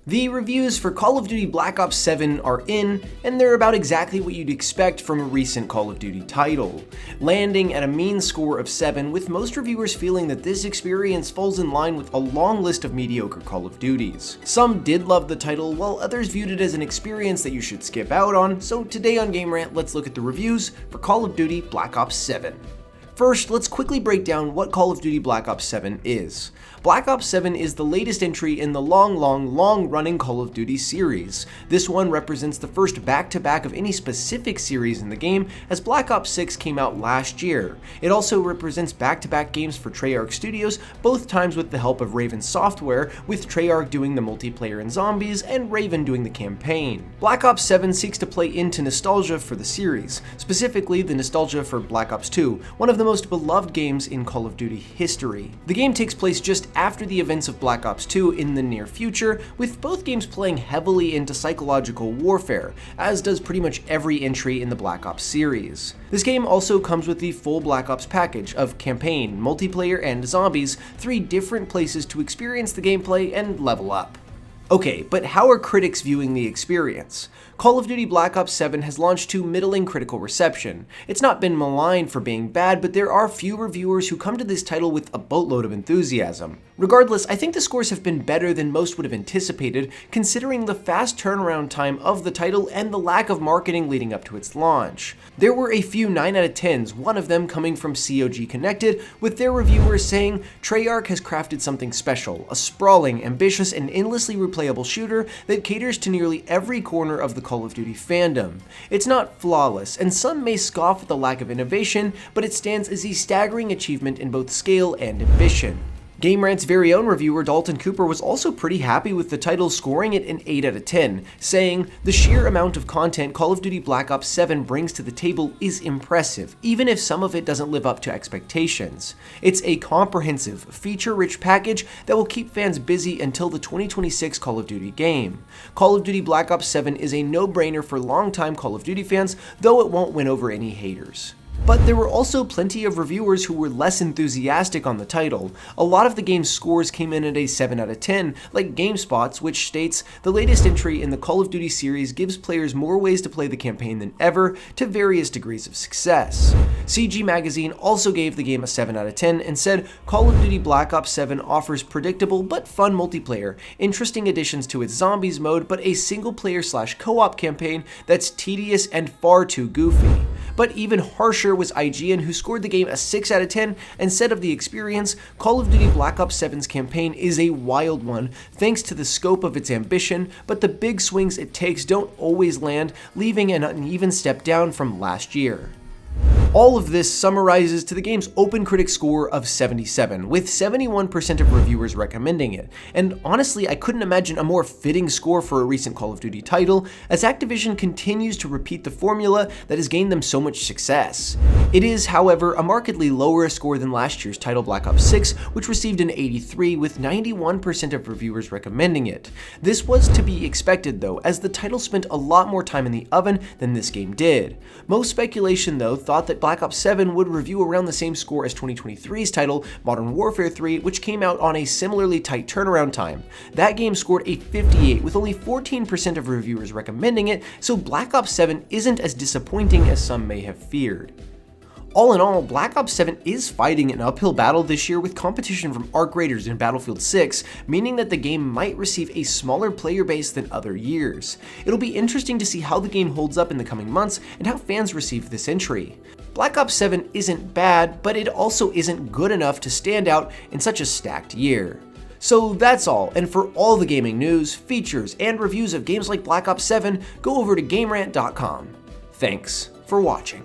The reviews for Call of Duty Black Ops 7 are in, and they're about exactly what you'd expect from a recent Call of Duty title, landing at a mean score of 7, with most reviewers feeling that this experience falls in line with a long list of mediocre Call of Duties. Some did love the title, while others viewed it as an experience that you should skip out on, so today on Game Rant, let's look at the reviews for Call of Duty Black Ops 7. First, let's quickly break down what Call of Duty Black Ops 7 is. Black Ops 7 is the latest entry in the long-running Call of Duty series. This one represents the first back-to-back of any specific series in the game, as Black Ops 6 came out last year. It also represents back-to-back games for Treyarch Studios, both times with the help of Raven Software, with Treyarch doing the multiplayer and zombies, and Raven doing the campaign. Black Ops 7 seeks to play into nostalgia for the series, specifically the nostalgia for Black Ops 2, one of the most beloved games in Call of Duty history. The game takes place just after the events of Black Ops 2 in the near future, with both games playing heavily into psychological warfare, as does pretty much every entry in the Black Ops series. This game also comes with the full Black Ops package of campaign, multiplayer, and zombies, 3 different places to experience the gameplay and level up. Okay, but how are critics viewing the experience? Call of Duty Black Ops 7 has launched to middling critical reception. It's not been maligned for being bad, but there are few reviewers who come to this title with a boatload of enthusiasm. Regardless, I think the scores have been better than most would have anticipated, considering the fast turnaround time of the title and the lack of marketing leading up to its launch. There were a few 9 out of 10s, one of them coming from COG Connected, with their reviewers saying, "Treyarch has crafted something special, a sprawling, ambitious, and endlessly replayable shooter that caters to nearly every corner of the Call of Duty fandom. It's not flawless, and some may scoff at the lack of innovation, but it stands as a staggering achievement in both scale and ambition." Game Rant's very own reviewer Dalton Cooper was also pretty happy with the title, scoring it an 8 out of 10, saying, "The sheer amount of content Call of Duty Black Ops 7 brings to the table is impressive, even if some of it doesn't live up to expectations. It's a comprehensive, feature-rich package that will keep fans busy until the 2026 Call of Duty game. Call of Duty Black Ops 7 is a no-brainer for longtime Call of Duty fans, though it won't win over any haters." But there were also plenty of reviewers who were less enthusiastic on the title. A lot of the game's scores came in at a 7 out of 10, like GameSpot's, which states, "The latest entry in the Call of Duty series gives players more ways to play the campaign than ever, to various degrees of success." CG Magazine also gave the game a 7 out of 10 and said, "Call of Duty Black Ops 7 offers predictable but fun multiplayer, interesting additions to its zombies mode, but a single-player/co-op campaign that's tedious and far too goofy." But even harsher was IGN, who scored the game a 6 out of 10 and said of the experience, "Call of Duty Black Ops 7's campaign is a wild one, thanks to the scope of its ambition, but the big swings it takes don't always land, leaving an uneven step down from last year." All of this summarizes to the game's OpenCritic score of 77, with 71% of reviewers recommending it. And honestly, I couldn't imagine a more fitting score for a recent Call of Duty title, as Activision continues to repeat the formula that has gained them so much success. It is, however, a markedly lower score than last year's title Black Ops 6, which received an 83, with 91% of reviewers recommending it. This was to be expected though, as the title spent a lot more time in the oven than this game did. Most speculation though thought that Black Ops 7 would review around the same score as 2023's title, Modern Warfare 3, which came out on a similarly tight turnaround time. That game scored a 58, with only 14% of reviewers recommending it, so Black Ops 7 isn't as disappointing as some may have feared. All in all, Black Ops 7 is fighting an uphill battle this year with competition from Arc Raiders and Battlefield 6, meaning that the game might receive a smaller player base than other years. It'll be interesting to see how the game holds up in the coming months and how fans receive this entry. Black Ops 7 isn't bad, but it also isn't good enough to stand out in such a stacked year. So that's all, and for all the gaming news, features, and reviews of games like Black Ops 7, go over to GameRant.com. Thanks for watching.